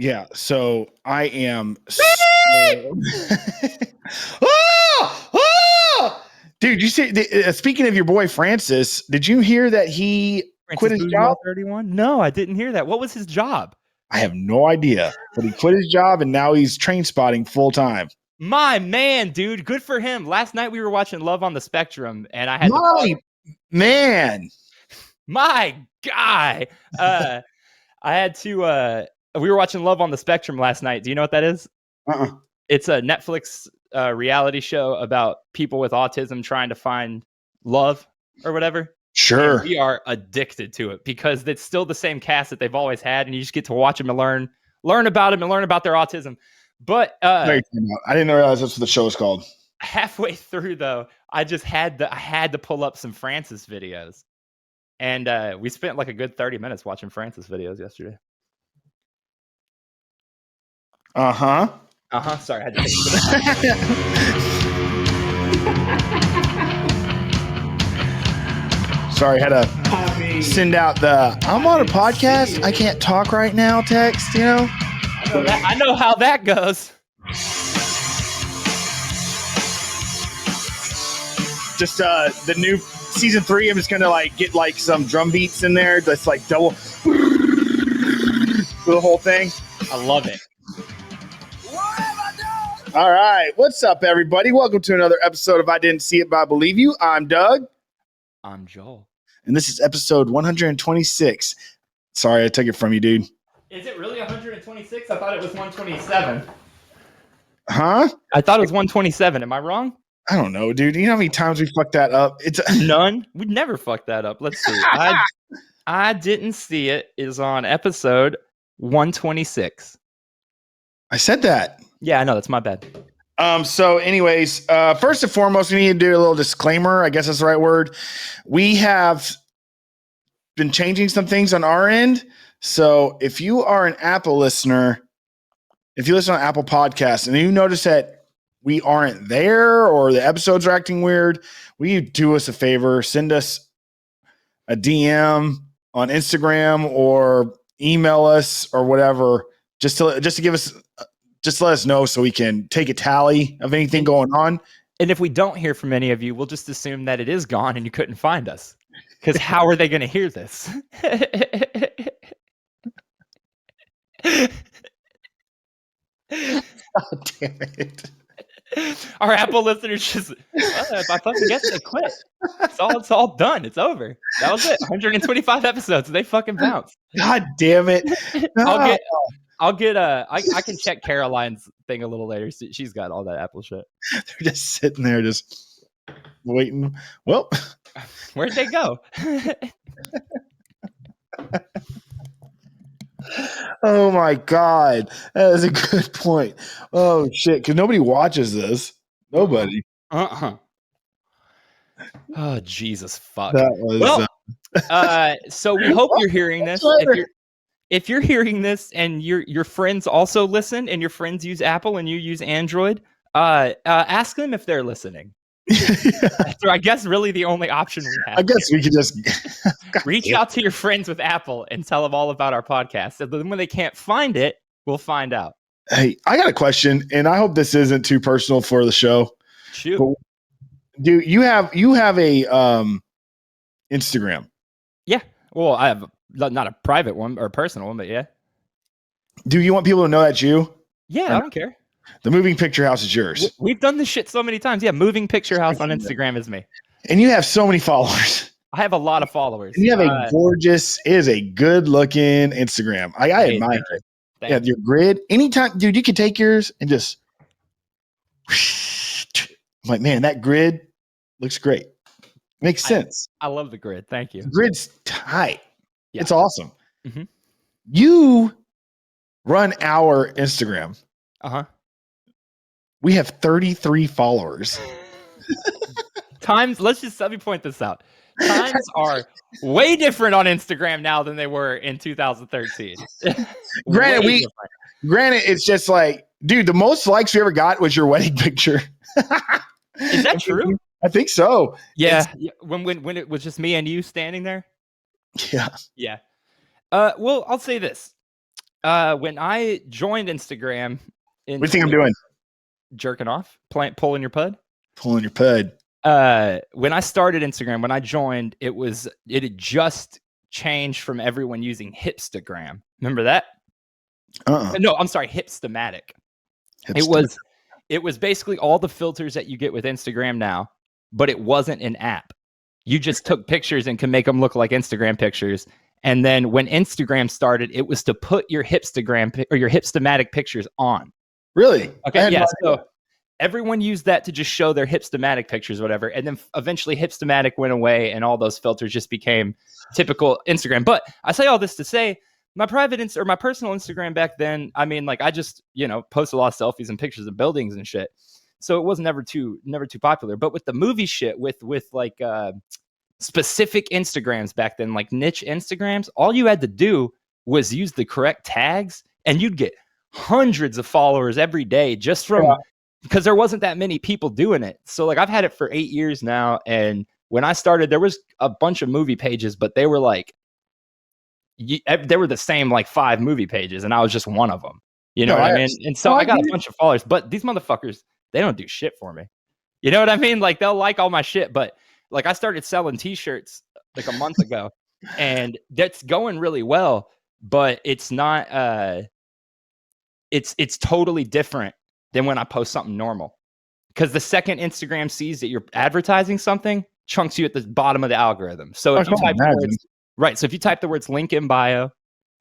Yeah, so I am so... Ah! Ah! Dude, you see, speaking of your boy Francis, did you hear that he quit his job? 31? No, I didn't hear that. What was his job? I have no idea, but he quit his job and now he's train spotting full time. My man, dude, good for him. Last night we were watching Love on the Spectrum, and I had man, my guy. I had to. We were watching Love on the Spectrum last night. Do you know what that is? It's a Netflix reality show about people with autism trying to find love or whatever. Sure. And we are addicted to it because it's still the same cast that they've always had, and you just get to watch them and learn about them and learn about their autism. But I didn't realize that's what the show is called. Halfway through, though, I had to pull up some Francis videos, and we spent like a good 30 minutes watching Francis videos yesterday. Sorry, I had to take it. Sorry, I had to send out the "I'm on a podcast, I can't talk right now" text. You know, I know how that goes. Just the new season 3. I'm just gonna like get like some drum beats in there. That's like double the whole thing. I love it. All right, what's up, everybody? Welcome to another episode of I Didn't See It, But I Believe You. I'm Doug. I'm Joel. And this is episode 126. Sorry, I took it from you, dude. Is it really 126? I thought it was 127. Huh? I thought it was 127. Am I wrong? I don't know, dude. You know how many times we fucked that up? It's none. We'd never fucked that up. Let's see. I Didn't See It is on episode 126. I said that. Yeah, I know. That's my bad. So anyways, first and foremost, we need to do a little disclaimer. I guess that's the right word. We have been changing some things on our end. So if you are an Apple listener, if you listen on Apple Podcasts and you notice that we aren't there or the episodes are acting weird, will you do us a favor? Send us a DM on Instagram or email us or whatever, just to give us, just let us know so we can take a tally of anything going on. And if we don't hear from any of you, we'll just assume that it is gone and you couldn't find us. Because how are they going to hear this? God damn it. Our Apple listeners just, I fucking guess they quit. It's all done. It's over. That was it. 125 episodes. They fucking bounced. God damn it. I can check Caroline's thing a little later. She's got all that Apple shit. They're just sitting there, just waiting. Well, where'd they go? Oh my God. That is a good point. Oh shit. Because nobody watches this. Nobody. Oh, Jesus fuck. That was, so we hope you're hearing this. If you're hearing this and your friends also listen and your friends use Apple and you use Android, ask them if they're listening. So I guess really the only option we have. I guess we could just reach out to your friends with Apple and tell them all about our podcast. And then when they can't find it, we'll find out. Hey, I got a question, and I hope this isn't too personal for the show. Shoot. But, dude, you have a Instagram. Yeah. Well, I have not a private one or a personal one, but yeah. Do you want people to know that's you? Yeah, I don't care. The moving picture house is yours. We've done this shit so many times. Yeah, moving picture house on Instagram is me. And you have so many followers. I have a lot of followers. And you have a gorgeous, it is a good looking Instagram. I admire it. Yeah, your grid. Anytime, dude, you can take yours and just I'm like, man, that grid looks great. Makes sense. I love the grid. Thank you. The grid's tight. Yeah. It's awesome. Mm-hmm. You run our Instagram. Uh-huh. We have 33 followers. Let me point this out. Times are way different on Instagram now than they were in 2013. Granted, it's just like, dude, the most likes we ever got was your wedding picture. Is that true? I think so. Yeah. When it was just me and you standing there. Yeah. Yeah. Well, I'll say this. When I joined Instagram, what do you think I'm doing? Jerking off, pulling your pud. Pulling your pud. When I started Instagram, when I joined, it had just changed from everyone using Hipstagram. Remember that? No, I'm sorry, Hipstamatic. It was basically all the filters that you get with Instagram now, but it wasn't an app. You just took pictures and can make them look like Instagram pictures. And then when Instagram started, it was to put your Hipstagram or your Hipstamatic pictures on. Really? Okay. Yeah. So everyone used that to just show their Hipstamatic pictures, whatever. And then eventually Hipstamatic went away and all those filters just became typical Instagram. But I say all this to say my private or my personal Instagram back then, I mean, like I just, post a lot of selfies and pictures of buildings and shit. So it was never too popular. But with the movie shit, with like specific Instagrams back then, like niche Instagrams, all you had to do was use the correct tags and you'd get hundreds of followers every day just from because there wasn't that many people doing it. So like I've had it for 8 years now. And when I started, there was a bunch of movie pages, but they were like, they were the same like 5 movie pages. And I was just one of them, what I mean? And so I got a bunch of followers, but these motherfuckers, they don't do shit for me. You know what I mean? Like they'll like all my shit, but like I started selling t-shirts like a month ago and that's going really well, but it's not, it's totally different than when I post something normal. Because the second Instagram sees that you're advertising something, chunks you at the bottom of the algorithm. So if you type so if you type the words link in bio,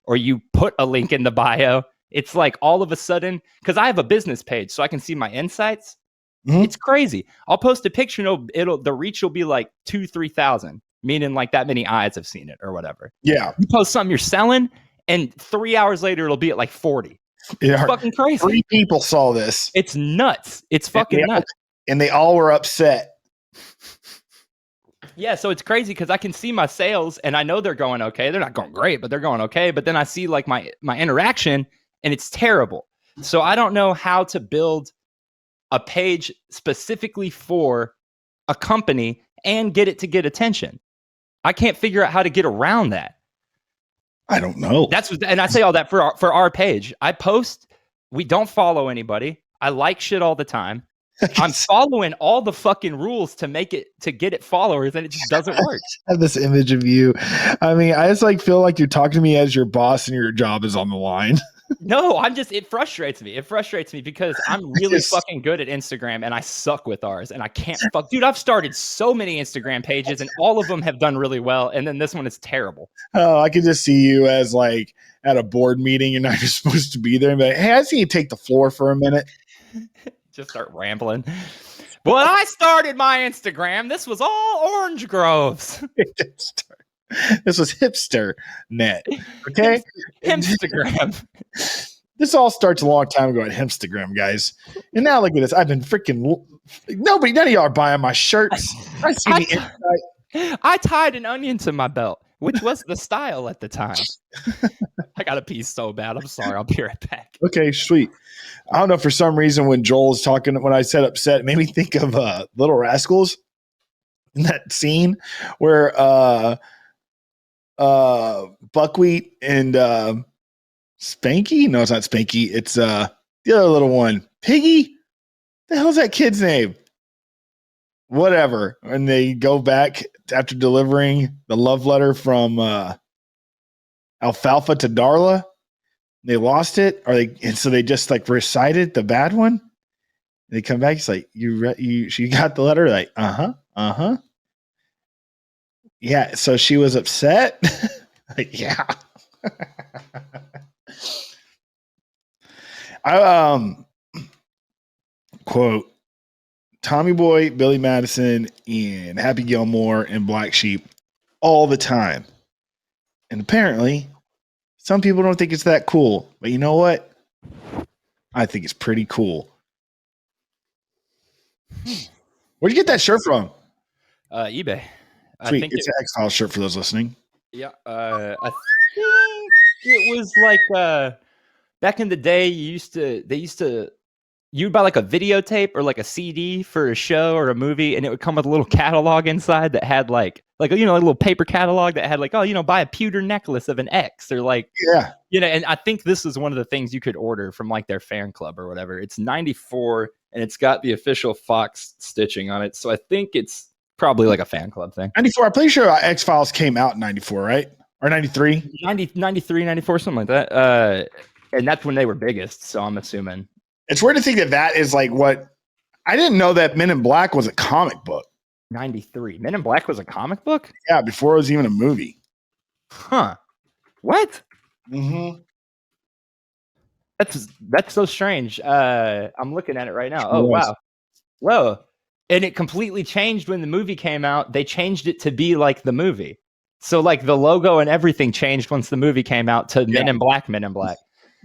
or you put a link in the bio, it's like all of a sudden, because I have a business page, so I can see my insights. Mm-hmm. It's crazy. I'll post a picture, and the reach will be like 2,000-3,000, meaning like that many eyes have seen it or whatever. Yeah. You post something you're selling, and 3 hours later it'll be at like 40. It's fucking crazy. 3 people saw this. It's nuts. It's fucking nuts. And they all were upset. Yeah, so it's crazy because I can see my sales and I know they're going okay. They're not going great, but they're going okay. But then I see like my interaction and it's terrible. So I don't know how to build a page specifically for a company and get it to get attention. I can't figure out how to get around that. I don't know. And I say all that for our page. I post, we don't follow anybody. I like shit all the time. I'm following all the fucking rules to get it followers, and it just doesn't work. I have this image of you. I mean, I just like feel like you're talking to me as your boss and your job is on the line. No, it frustrates me. It frustrates me because I'm really fucking good at Instagram and I suck with ours and I can't dude, I've started so many Instagram pages and all of them have done really well. And then this one is terrible. Oh, I could just see you as like at a board meeting. You're not just supposed to be there and be like, hey, I see you take the floor for a minute. Just start rambling. When I started my Instagram, this was all orange groves. This was hipster net. Okay. Instagram. This all starts a long time ago at Hipstagram, guys. And now look at this. I've been freaking none of y'all are buying my shirts. I see the inside. I tied an onion to my belt, which was the style at the time. I got a piece so bad. I'm sorry. I'll be right back. Okay, sweet. I don't know, for some reason when Joel was talking, when I said upset, it made me think of Little Rascals in that scene where Buckwheat and Spanky. No, it's not Spanky. It's the other little one. Piggy? The hell's that kid's name? Whatever. And they go back after delivering the love letter from Alfalfa to Darla. They lost it, and so they just like recited the bad one. They come back. It's like she got the letter. Like yeah. So she was upset. Like, yeah. I quote Tommy Boy, Billy Madison, and Happy Gilmore and Black Sheep all the time, and apparently some people don't think it's that cool, but you know what? I think it's pretty cool. Where'd you get that shirt from? eBay. Sweet. It's an X-Files shirt for those listening. Yeah. I think it was like back in the day. They used to you'd buy like a videotape or like a CD for a show or a movie, and it would come with a little catalog inside that had like a little paper catalog that had like, oh, buy a pewter necklace of an X, or like, yeah. And I think this is one of the things you could order from like their fan club or whatever. It's 94 and it's got the official Fox stitching on it. So I think it's probably like a fan club thing. 94. I'm pretty sure X-Files came out in 94, right? Or 93? 93, 94, something like that. And that's when they were biggest. So I'm assuming. It's weird to think that is like what I didn't know that Men in Black was a comic book. 93. Men in Black was a comic book? Yeah, before it was even a movie. Huh. What? Mm-hmm. That's so strange. I'm looking at it right now. Oh, wow. Whoa. And it completely changed when the movie came out. They changed it to be like the movie. So like the logo and everything changed once the movie came out to Men in Black.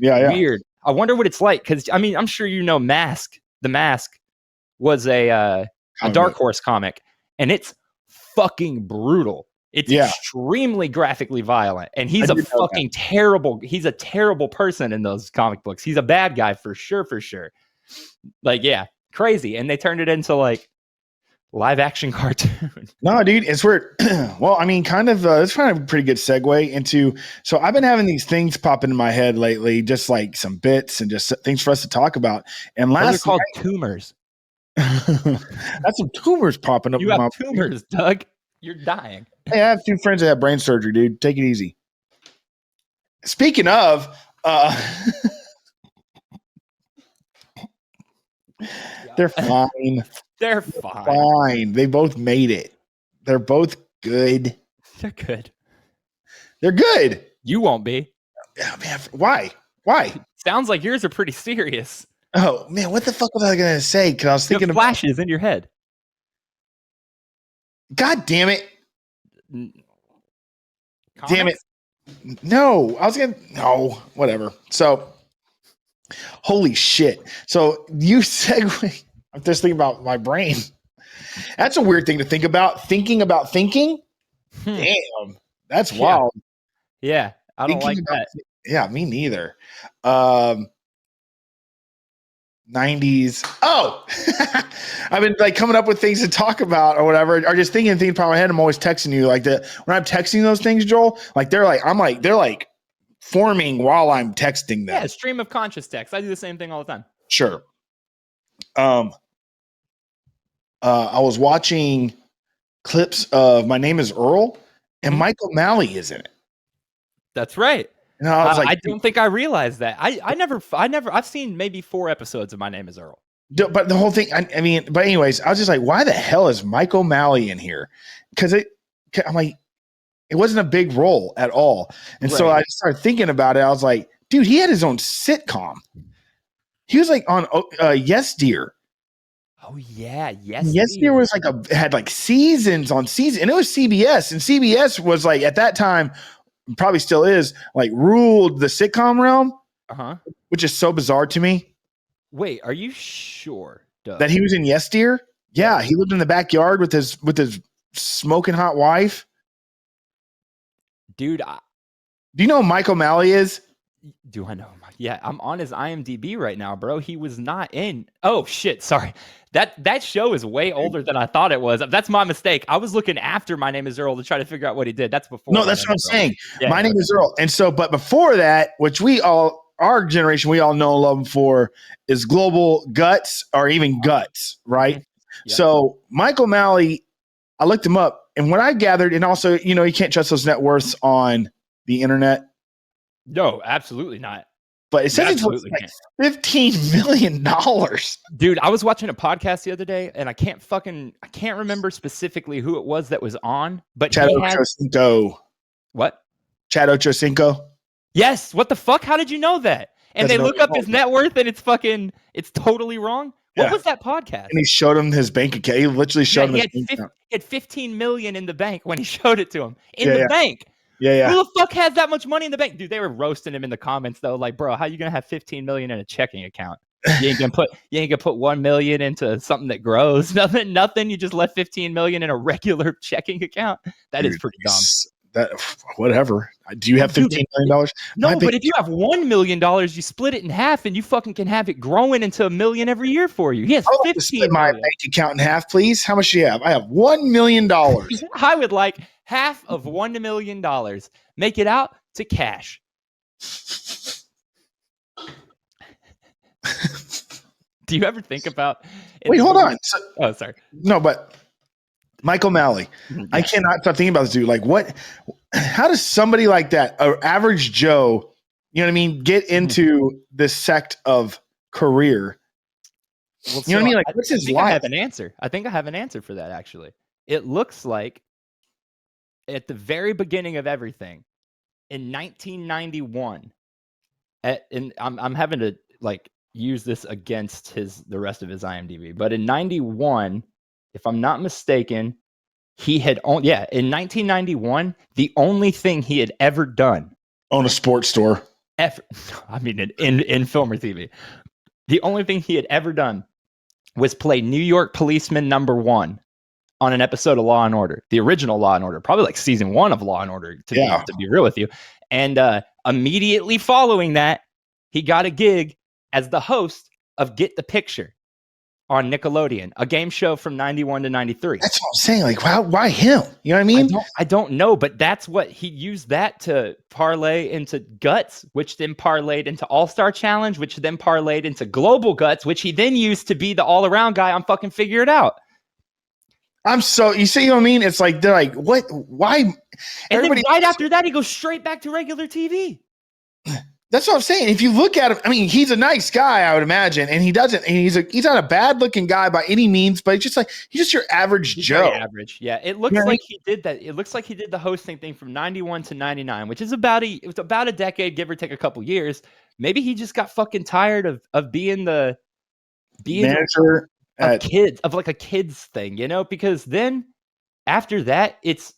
Yeah. Weird. I wonder what it's like, because I mean, I'm sure Mask. The Mask was a Dark Horse comic, and it's fucking brutal. It's extremely graphically violent, and he's a fucking terrible. He's a terrible person in those comic books. He's a bad guy for sure. Like, yeah, crazy. And they turned it into like live action cartoon. No, dude, it's weird. Well, I mean, kind of, it's kind of a pretty good segue into. So I've been having these things pop into my head lately, just like some bits and just things for us to talk about. And those are called tumors. That's some tumors popping up. You have tumors, Doug. You're dying. Hey, I have 2 friends that have brain surgery, dude. Take it easy. Speaking of, they're fine. They're fine. They both made it. They're both good. They're good. They're good. You won't be. Oh, man, why? Sounds like yours are pretty serious. Oh, man, what the fuck was I going to say? Because I was thinking of flashes in your head. God damn it. Comics? Damn it. No, no, whatever. So, holy shit. So, you segue. I'm just thinking about my brain. That's a weird thing to think about. Thinking about thinking? Damn. That's wild. Yeah, I don't like that. Yeah, me neither. 90s. Oh, I've been like coming up with things to talk about or whatever, or just thinking things in my head. I'm always texting you like that. When I'm texting those things, Joel, like they're like forming while I'm texting them. Yeah, stream of conscious text. I do the same thing all the time. Sure. I was watching clips of My Name Is Earl, and Michael Malley is in it. That's right. And I was like, I don't think I realized that. I've seen maybe 4 episodes of My Name Is Earl. But the whole thing, I mean, but anyways, I was just like, why the hell is Michael Malley in here? Because I'm like, it wasn't a big role at all. And so I started thinking about it. I was like, dude, he had his own sitcom. He was like on Yes Dear. Oh yeah, Yes Dear was like had like seasons on season, and it was CBS, and CBS was like at that time, probably still is, like ruled the sitcom realm, which is so bizarre to me. Wait, are you sure, Doug, that he was in Yes Dear? Yeah, he lived in the backyard with his smoking hot wife. Dude, do you know who Michael Malley is? Do I know him? Yeah, I'm on his IMDb right now, bro. He was not in. Oh shit, sorry. That show is way older than I thought it was. That's my mistake. I was looking after My Name Is Earl to try to figure out what he did. That's before. No, that's what I'm saying. Yeah, My Name Is Earl. And so, but before that, which our generation, we all know and love him for, is Global Guts or even Guts, right? Yeah. So Michael Malley, I looked him up, and what I gathered, and also, you can't trust those net worths on the internet. No, absolutely not. But it says it's worth like $15 million. Dude, I was watching a podcast the other day, and I can't remember specifically who it was that was on, but Chad Ochocinco. What? Chad Ochocinco. Yes. What the fuck? How did you know that? And they look up his net worth, and it's totally wrong. What was that podcast? And he showed him his bank account. He literally showed him his bank account. He had $15 million in the bank when he showed it to him. The bank. Yeah. Who the fuck has that much money in the bank? Dude, they were roasting him in the comments though. Like, bro, how you gonna have $15 million in a checking account? You ain't gonna put $1 million into something that grows. Nothing. You just left $15 million in a regular checking account. That is pretty dumb. That whatever. Do you have $15 million? No, but if you have $1 million, you split it in half and you fucking can have it growing into $1 million every year for you. He has 15 my bank account in half, please. How much do you have? I have $1 million. I would like half of $1 million. Make it out to cash. Do you ever think about... Wait, hold on. Oh, sorry. No, but Mike O'Malley. Yeah. I cannot stop thinking about this dude. Like, what? How does somebody like that, an average Joe, you know what I mean, get into this sect of career? Well, you know what I mean? Like, what's his life? I have an answer. I think I have an answer for that, actually. It looks like at the very beginning of everything, in 1991, and I'm having to like use this against the rest of his IMDb, but in 91, if I'm not mistaken, he had in 1991, the only thing he had ever done, own a sports store. I mean, in film or TV, the only thing he had ever done was play New York policeman number 1 on an episode of Law and Order, the original Law and Order, probably like season 1 of Law and Order, to be real with you. And immediately following that, he got a gig as the host of Get the Picture on Nickelodeon, a game show from 91 to 93. That's what I'm saying. Like, why him? You know what I mean? I don't know, but that's what he used that to parlay into Guts, which then parlayed into All-Star Challenge, which then parlayed into Global Guts, which he then used to be the all-around guy on fucking Figure It Out. You see what I mean? It's like, they're like, what? Why? And then right after that, he goes straight back to regular TV. That's what I'm saying. If you look at him, I mean, he's a nice guy, I would imagine, and he's not a bad looking guy by any means, but he's just your average Joe. Average, yeah. It looks like he did that. It looks like he did the hosting thing from 91 to 99, which is about a decade, give or take a couple years. Maybe he just got fucking tired of being the manager of kids, of like a kids thing, you know? Because then after that, it's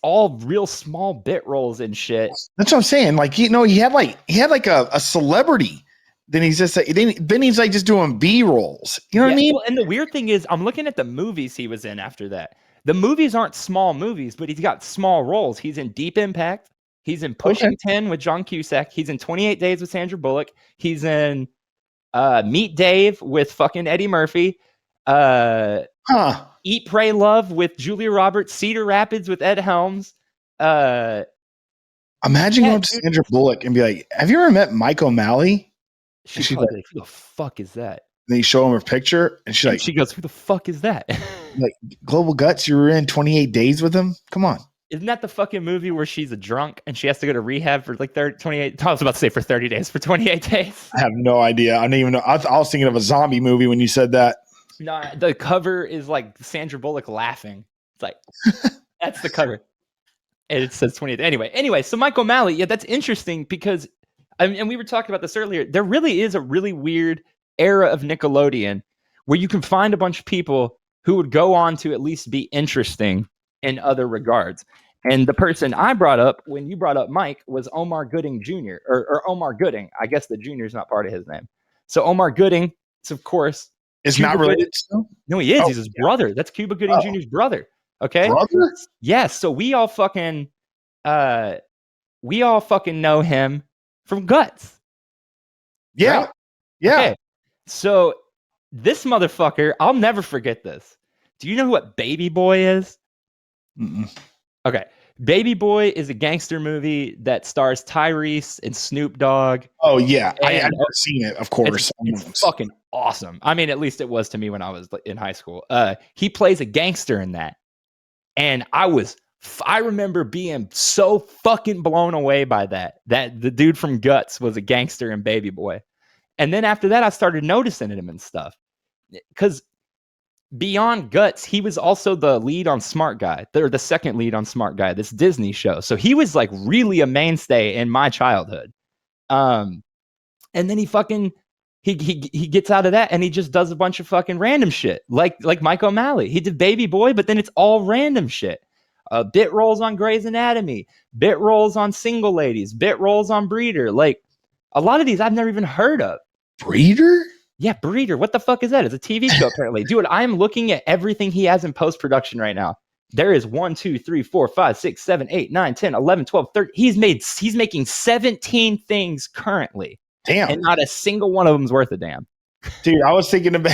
all real small bit roles and shit. That's what I'm saying. Like, he had like a celebrity. Then he's just then he's like just doing B rolls. You know what I mean? Well, and the weird thing is, I'm looking at the movies he was in after that. The movies aren't small movies, but he's got small roles. He's in Deep Impact. He's in Pushing 10 with John Cusack. He's in 28 Days with Sandra Bullock. He's in Meet Dave with fucking Eddie Murphy. Eat, Pray, Love with Julia Roberts, Cedar Rapids with Ed Helms. Imagine going to Sandra Bullock and be like, "Have you ever met Mike O'Malley?" She's like, "Who the fuck is that?" Then you show him her picture, and she goes, "Who the fuck is that?" Like, Global Guts, you were in 28 Days with him? Come on. Isn't that the fucking movie where she's a drunk and she has to go to rehab for like 28? I was about to say for 30 days, for 28 days. I have no idea. I don't even know. I was thinking of a zombie movie when you said that. No, the cover is like Sandra Bullock laughing. It's like, that's the cover. And it says 28. Anyway, so Mike O'Malley, yeah, that's interesting because, and we were talking about this earlier, there really is a really weird era of Nickelodeon where you can find a bunch of people who would go on to at least be interesting in other regards. And the person I brought up when you brought up Mike was Omar Gooding Jr. or Omar Gooding. I guess the Jr. is not part of his name. So Omar Gooding is, of course, is not related still? No, he is. He's his brother. That's Cuba Gooding Jr.'s brother. Okay. Brother? Yes. So we all fucking know him from Guts. Yeah. Right? Yeah. Okay. So this motherfucker, I'll never forget this. Do you know what Baby Boy is? Mm-mm. Okay. Baby Boy is a gangster movie that stars Tyrese and Snoop Dogg. Oh, yeah. I've never seen it, of course. It's fucking awesome. I mean, at least it was to me when I was in high school. He plays a gangster in that. And I remember being so fucking blown away by that the dude from Guts was a gangster in Baby Boy. And then after that, I started noticing him and stuff. Because beyond Guts, he was also the lead on Smart Guy, or the second lead on Smart Guy, this Disney show. So he was like really a mainstay in my childhood. And then he gets out of that and he just does a bunch of fucking random shit, like Mike O'Malley. He did Baby Boy, but then it's all random shit. Bit roles on Grey's Anatomy, bit roles on Single Ladies, bit roles on Breeder. Like a lot of these I've never even heard of. Breeder? Yeah, Breeder. What the fuck is that? It's a TV show, apparently. Dude, I'm looking at everything he has in post-production right now. There is 1, 2, 3, 4, 5, 6, 7, 8, 9, 10, 11, 12, 13. He's making 17 things currently. Damn. And not a single one of them's worth a damn. Dude, I was thinking about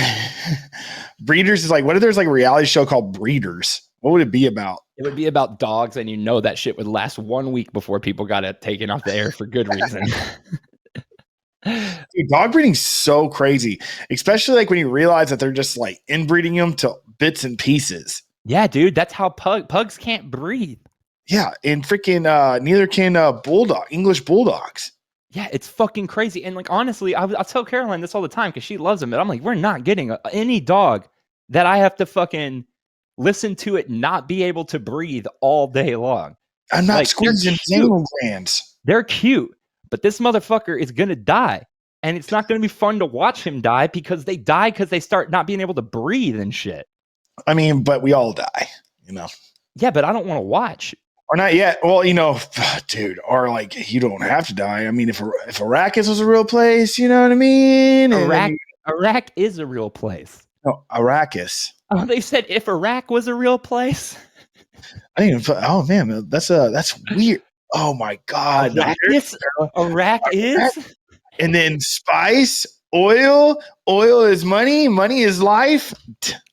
Breeders is like, what if there's like a reality show called Breeders? What would it be about? It would be about dogs, and that shit would last 1 week before people got it taken off the air for good reason. Dude, dog breeding's so crazy, especially like when you realize that they're just like inbreeding them to bits and pieces. Yeah, dude, that's how pugs can't breathe. Yeah, and freaking neither can English bulldogs. Yeah, it's fucking crazy. And like, honestly, I'll tell Caroline this all the time because she loves them. But I'm like, we're not getting any dog that I have to fucking listen to it not be able to breathe all day long. I'm not squeezing anal glands. They're cute, but this motherfucker is going to die. And it's not going to be fun to watch him die because they die because they start not being able to breathe and shit. I mean, but we all die, you know? Yeah, but I don't want to watch. Or not yet. Well, you know, dude, or like you don't have to die. I mean, if Arrakis was a real place, you know what I mean? Iraq is a real place. No, Arrakis. Oh, they said if Iraq was a real place. I didn't even. Oh man, that's weird. Oh my god, Iraq is. And then spice, oil is money, money is life.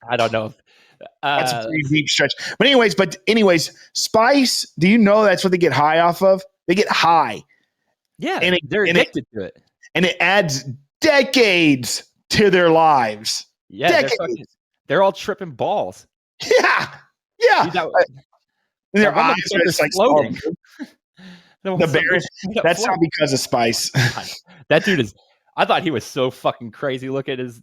I don't know. That's a pretty deep stretch. But anyways, spice. Do you know that's what they get high off of? They get high. Yeah, and they're addicted to it, and it adds decades to their lives. Yeah, they're all tripping balls. Yeah. Their eyes are just like floating. The bear. That's not because of spice. That dude is. I thought he was so fucking crazy. Look at as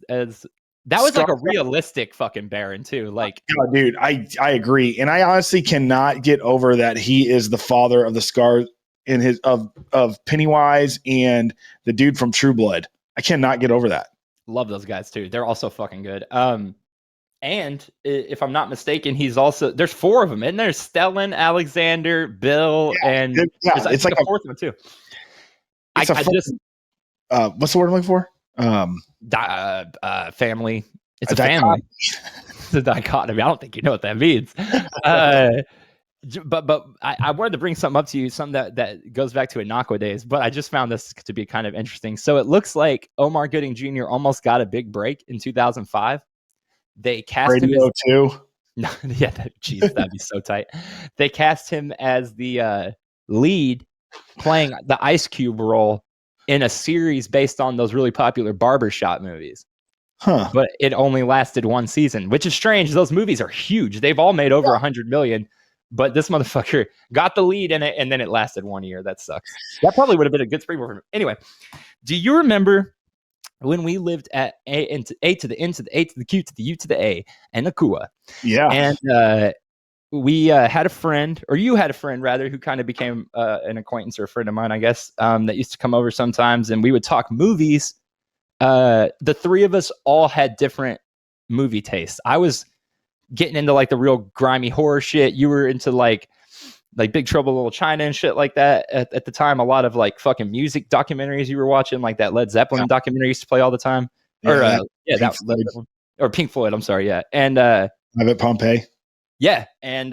that was like a realistic fucking Baron too. Like, oh, dude, I agree, and I honestly cannot get over that he is the father of the Scar in his of Pennywise and the dude from True Blood. I cannot get over that. Love those guys too. They're also fucking good. And if I'm not mistaken, he's also there's 4 of them, and there's Stellan, Alexander, Bill, and it's like a 4th one too. What's the word I'm looking for? Family. It's a family. It's a dichotomy. I don't think you know what that means. But I wanted to bring something up to you, something that goes back to Inaqua days, but I just found this to be kind of interesting. So it looks like Omar Gooding Jr. almost got a big break in 2005. They cast Radio him as, yeah, that'd be so tight. They cast him as the lead, playing the Ice Cube role in a series based on those really popular barbershop movies. Huh. But it only lasted 1 season, which is strange. Those movies are huge. They've all made over 100 million. But this motherfucker got the lead in it, and then it lasted 1 year. That sucks. That probably would have been a good springboard for him. Anyway, do you remember when we lived at A to the N to the A to the Q to the U to the A and Nakua? Yeah. And we had a friend, or you had a friend rather, who kind of became an acquaintance or a friend of mine, I guess, that used to come over sometimes, and we would talk movies. The 3 of us all had different movie tastes. I was getting into like the real grimy horror shit. You were into like Big Trouble in Little China and shit like that. At the time, a lot of like fucking music documentaries you were watching, like that Led Zeppelin documentary used to play all the time. Or or Pink Floyd. I'm sorry, yeah. And Private Pompeii. Yeah, and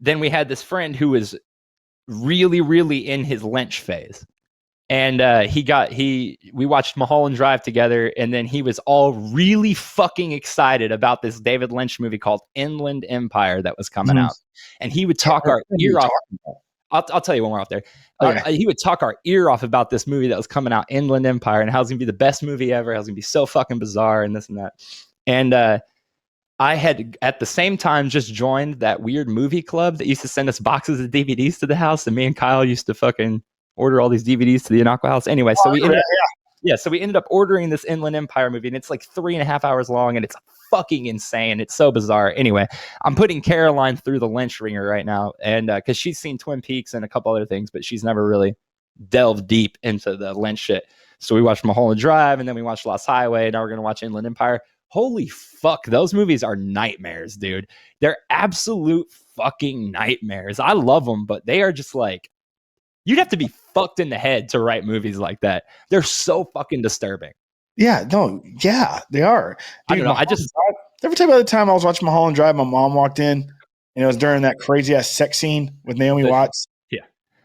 then we had this friend who was really, really in his Lynch phase. And we watched Mulholland Drive together, and then he was all really fucking excited about this David Lynch movie called Inland Empire that was coming out. And he would talk our ear off. I'll tell you when we're out there. Okay. He would talk our ear off about this movie that was coming out, Inland Empire, and how it's going to be the best movie ever. How it's going to be so fucking bizarre and this and that. And I had, at the same time, just joined that weird movie club that used to send us boxes of DVDs to the house, and me and Kyle used to fucking order all these DVDs to the Inaqua house. Anyway, so we ended up ordering this Inland Empire movie, and it's like 3.5 hours long, and it's fucking insane. It's so bizarre. Anyway, I'm putting Caroline through the Lynch ringer right now, and because she's seen Twin Peaks and a couple other things, but she's never really delved deep into the Lynch shit. So we watched Mulholland Drive, and then we watched Lost Highway, and now we're going to watch Inland Empire. Holy fuck, those movies are nightmares, dude. They're absolute fucking nightmares. I love them, but they are just like, you'd have to be fucked in the head to write movies like that. They're so fucking disturbing. Yeah, no, yeah, they are. Dude, I don't know. Every time I was watching Mulholland Drive, my mom walked in And it was during that crazy ass sex scene with Naomi Watts. Yeah.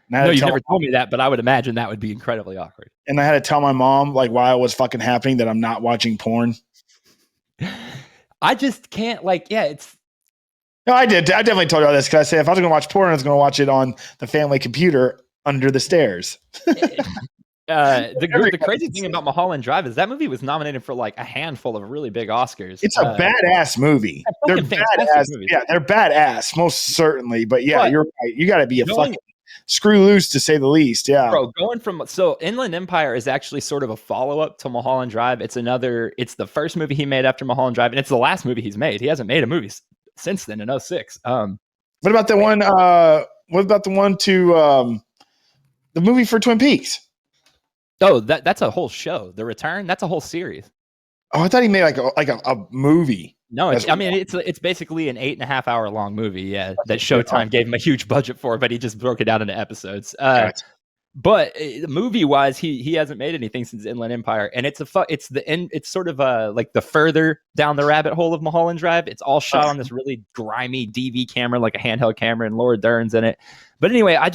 No, you've never told me that, but I would imagine that would be incredibly awkward. And I had to tell my mom, like, while it was fucking happening, that I'm not watching porn. I just can't, like, it's. No, I did. I definitely told her this because I said if I was going to watch porn, I was going to watch it on the family computer under the stairs. The crazy thing about Mulholland Drive is that movie was nominated for like a handful of really big Oscars. It's a badass movie. They're badass. Movies. Yeah, they're badass, most certainly. But yeah, you're right. You got to be a fucking screw loose, to say the least. Yeah, bro. So Inland Empire is actually sort of a follow up to Mulholland Drive. It's the first movie he made after Mulholland Drive, and it's the last movie he's made. He hasn't made a movie since then in 2006. What about the one? What about the one to the movie for Twin Peaks? Oh, that's a whole show. The Return, that's a whole series. Oh, I thought he made like a movie. No, it's basically an 8.5 hour long movie. Yeah, that Showtime gave him a huge budget for, but he just broke it down into episodes. But movie wise, he hasn't made anything since Inland Empire, and it's sort of like the further down the rabbit hole of Mulholland Drive. It's all shot on this really grimy DV camera, like a handheld camera, and Laura Dern's in it. But anyway, I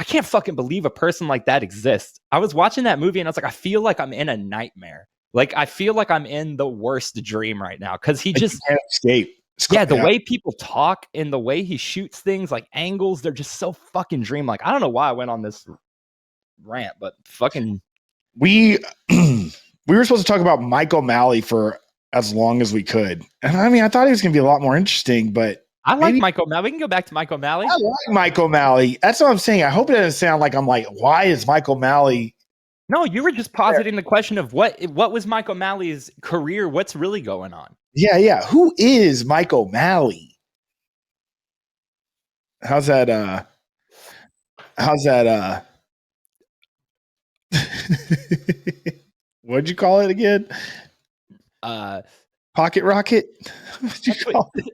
can't fucking believe a person like that exists. I was watching that movie and I was like, I feel like I'm in a nightmare. Like, I feel like I'm in the worst dream right now. Cause he just can't escape. Yeah, the way people talk and the way he shoots things, like angles, they're just so fucking dreamlike. I don't know why I went on this rant, but fucking we were supposed to talk about Mike O'Malley for as long as we could. And I mean, I thought he was gonna be a lot more interesting, but I like Mike O'Malley. We can go back to Mike O'Malley. I like Mike O'Malley. That's what I'm saying. I hope it doesn't sound like I'm like, why is Mike O'Malley? No, you were just positing the question of what was Mike O'Malley's career? What's really going on? Yeah. Who is Mike O'Malley? How's that? What'd you call it again? Pocket rocket? What'd you call it?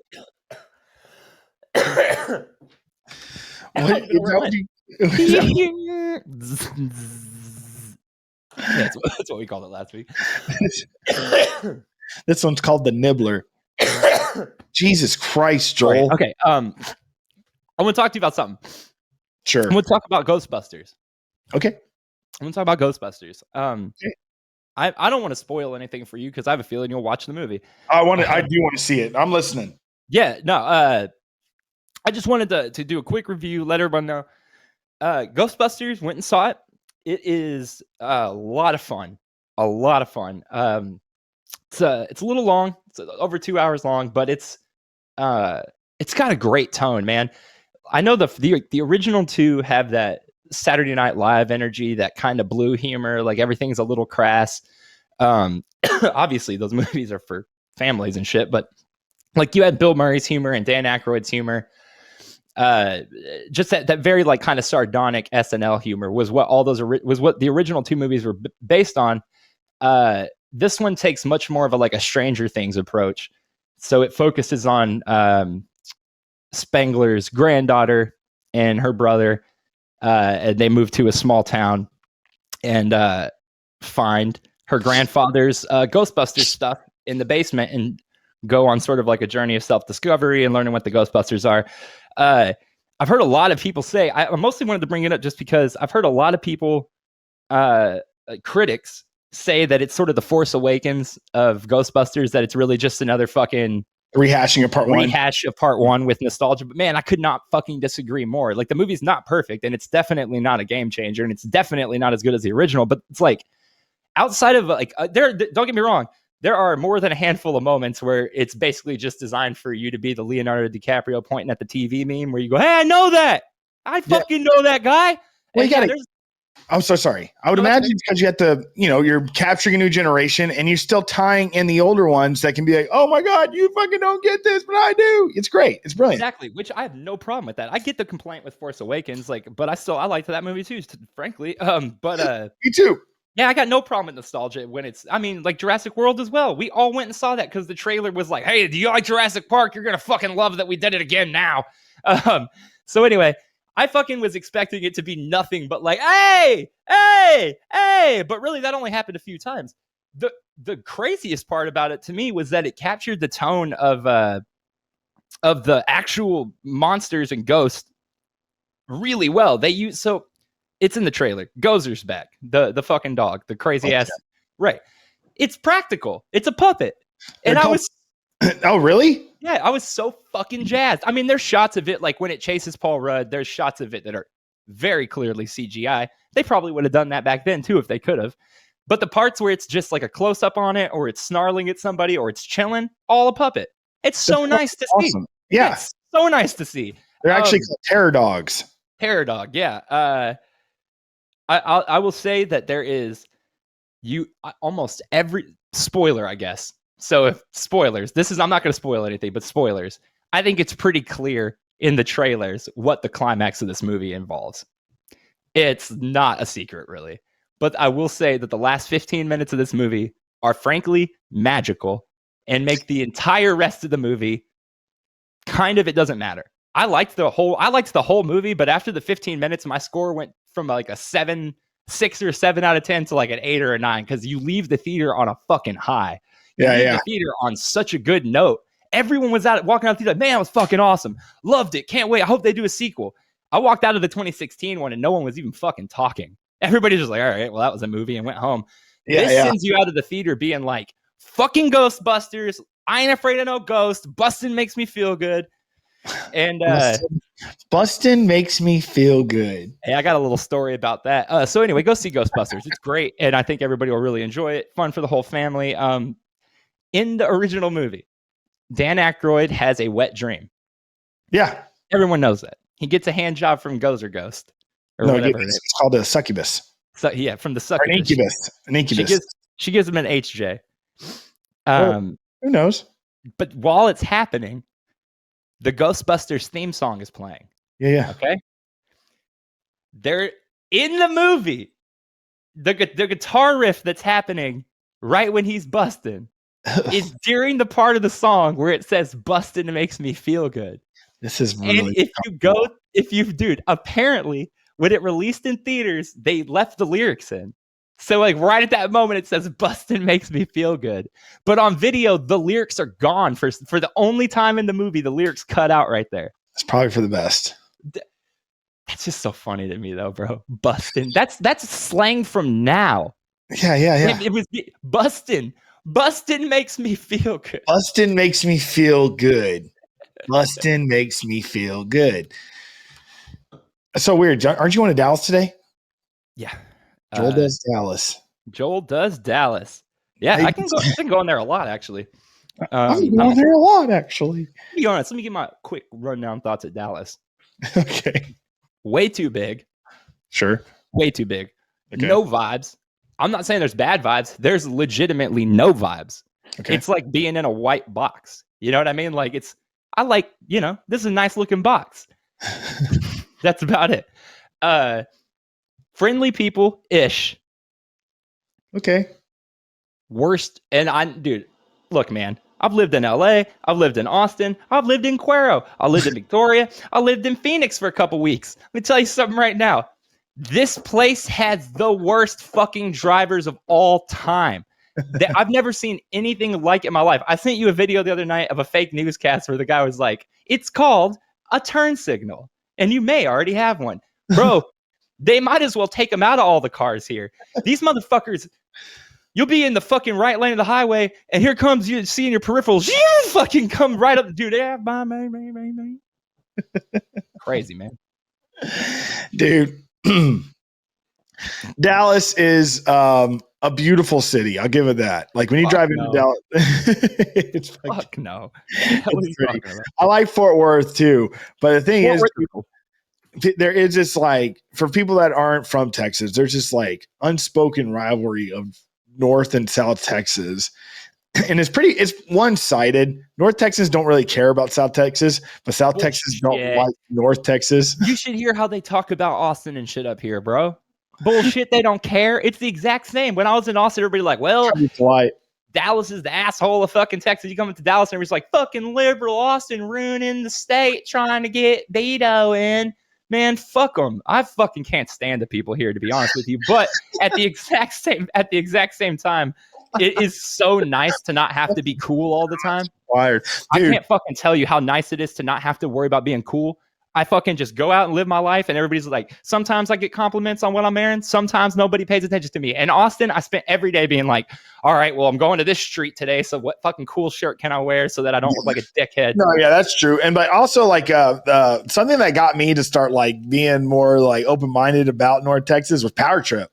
That's what we called it last week. This one's called the Nibbler. Jesus Christ, Joel. Okay. I want to talk to you about something. Sure. I want to talk about Ghostbusters. Okay. I want to talk about Ghostbusters. Okay. I don't want to spoil anything for you because I have a feeling you'll watch the movie. I do want to see it. I'm listening. Yeah. No. I just wanted to do a quick review, let everyone know. Ghostbusters, went and saw it. It is a lot of fun. It's a little long. It's over 2 hours long, but it's got a great tone, man. I know the original two have that Saturday Night Live energy, that kind of blue humor, like everything's a little crass. Obviously, those movies are for families and shit, but like you had Bill Murray's humor and Dan Aykroyd's humor. Just that very like kind of sardonic SNL humor was what the original two movies were based on. This one takes much more of a Stranger Things approach. So it focuses on Spengler's granddaughter and her brother. And they move to a small town and find her grandfather's Ghostbusters stuff in the basement and go on sort of like a journey of self-discovery and learning what the Ghostbusters are. I've heard a lot of people say, I mostly wanted to bring it up just because I've heard a lot of people, critics, say that it's sort of the Force Awakens of Ghostbusters, that it's really just another fucking rehash of part one with nostalgia. But man, I could not fucking disagree more. Like, the movie's not perfect and it's definitely not a game changer and it's definitely not as good as the original, but it's like outside of don't get me wrong, there are more than a handful of moments where it's basically just designed for you to be the Leonardo DiCaprio pointing at the TV meme where you go, hey, I know that. I fucking know that guy. Well, I'm so sorry. I would imagine it's because you have to, you're capturing a new generation and you're still tying in the older ones that can be like, oh my God, you fucking don't get this, but I do. It's great. It's brilliant. Exactly. Which I have no problem with that. I get the complaint with Force Awakens, but I liked that movie too, frankly. Me too. Yeah, I got no problem with nostalgia when like Jurassic World as well. We all went and saw that because the trailer was like, hey, do you like Jurassic Park? You're going to fucking love that we did it again now. So anyway, I fucking was expecting it to be nothing but like, hey. But really, that only happened a few times. The craziest part about it to me was that it captured the tone of of the actual monsters and ghosts really well. So it's in the trailer. Gozer's back. The fucking dog, the crazy ass. Right. It's practical. It's a puppet. And I was oh, really? Yeah, I was so fucking jazzed. I mean, there's shots of it, like when it chases Paul Rudd, there's shots of it that are very clearly CGI. They probably would have done that back then too if they could have. But the parts where it's just like a close-up on it, or it's snarling at somebody, or it's chilling, all a puppet. It's so nice to see. Yeah. It's so nice to see. They're actually called terror dogs. Terror dog, yeah. I will say that there is almost every spoiler, I guess. So if spoilers, I'm not going to spoil anything, but spoilers. I think it's pretty clear in the trailers what the climax of this movie involves. It's not a secret, really. But I will say that the last 15 minutes of this movie are frankly magical and make the entire rest of the movie it doesn't matter. I liked the whole movie, but after the 15 minutes, my score went from like a 6 or 7 out of 10 to like an 8 or a 9, because you leave the theater on a fucking high. You leave the theater on such a good note. Everyone was walking out the theater, man, it was fucking awesome. Loved it. Can't wait. I hope they do a sequel. I walked out of the 2016 one and no one was even fucking talking. Everybody's just like, all right, well, that was a movie, and went home. This sends you out of the theater being like, fucking Ghostbusters. I ain't afraid of no ghost. Bustin' makes me feel good. And Bustin' makes me feel good. Hey, I got a little story about that. So anyway, go see Ghostbusters. It's great, and I think everybody will really enjoy it. Fun for the whole family. In the original movie, Dan Aykroyd has a wet dream. Yeah. Everyone knows that. He gets a hand job from Gozer Ghost. Or whatever. It's called a succubus. So, yeah, from the succubus. An incubus. She gives him an HJ. Who knows? But while it's happening, the Ghostbusters theme song is playing. Yeah. Okay. They're in the movie. The guitar riff that's happening right when he's busting is during the part of the song where it says "Bustin' makes me feel good." This is really. And dude, apparently when it released in theaters, they left the lyrics in. So like right at that moment, it says "Bustin' makes me feel good," but on video, the lyrics are gone for the only time in the movie. The lyrics cut out right there. It's probably for the best. That's just so funny to me, though, bro. Bustin'. That's slang from now. Yeah. It was bustin'. Bustin' makes me feel good. Bustin' makes me feel good. Bustin' makes me feel good. That's so weird. Aren't you going to Dallas today? Yeah. Joel does Dallas. Joel does Dallas. Yeah, I can go in there a lot, actually. I'm going there a lot, actually. To be honest, let me give my quick rundown thoughts at Dallas. Okay. Way too big. Sure. Way too big. Okay. No vibes. I'm not saying there's bad vibes. There's legitimately no vibes. Okay. It's like being in a white box. You know what I mean? Like this is a nice looking box. That's about it. Friendly people-ish. Okay. Worst. Dude, look, man. I've lived in LA. I've lived in Austin. I've lived in Cuero. I lived in Victoria. I lived in Phoenix for a couple weeks. Let me tell you something right now. This place has the worst fucking drivers of all time. I've never seen anything like it in my life. I sent you a video the other night of a fake newscast where the guy was like, it's called a turn signal. And you may already have one. Bro, they might as well take them out of all the cars here. These motherfuckers, you'll be in the fucking right lane of the highway, and here comes you seeing your peripherals. You fucking come right up. Dude, yeah, bye, man. Crazy, man. Dude. Dallas is a beautiful city. I'll give it that. Like when you drive into Dallas, it's fuck no. I like Fort Worth too, but the thing is, there is this like for people that aren't from Texas, there's this like unspoken rivalry of North and South Texas, and it's one-sided. North Texans don't really care about South Texas, but South Texas don't like North Texas. You should hear how they talk about Austin and shit up here, bro. Bullshit, they don't care. It's the exact same. When I was in Austin, everybody like, well, Dallas is the asshole of fucking Texas. You come into Dallas and everybody's like, fucking liberal Austin ruining the state, trying to get Beto in. Man, fuck them. I fucking can't stand the people here, to be honest with you. But at the exact same time, It is so nice to not have to be cool all the time. Wired. I can't fucking tell you how nice it is to not have to worry about being cool. I fucking just go out and live my life, and everybody's like, sometimes I get compliments on what I'm wearing. Sometimes nobody pays attention to me. In Austin, I spent every day being like, all right, well, I'm going to this street today, so what fucking cool shirt can I wear so that I don't look like a dickhead? No, yeah, that's true. And but also like something that got me to start like being more like open-minded about North Texas was Power Trip.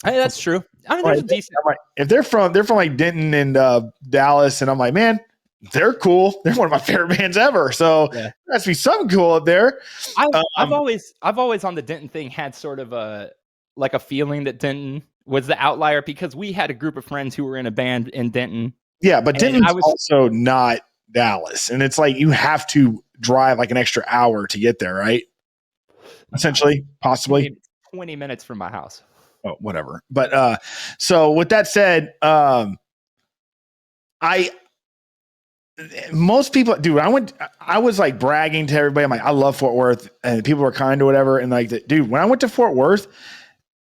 Hey, that's true. I mean, there's a decent. Like, if they're from like Denton and Dallas, and I'm like, man, they're cool. They're one of my favorite bands ever. So there has to be something cool up there. I've always on the Denton thing had sort of a feeling that Denton was the outlier because we had a group of friends who were in a band in Denton. Yeah, but Denton's also not Dallas, and it's like you have to drive like an extra hour to get there, right? Essentially, possibly 20 minutes from my house. Oh, whatever. But so with that said, most people, dude, I was like bragging to everybody. I'm like, I love Fort Worth, and people were kind or whatever. And like, dude, when I went to Fort Worth,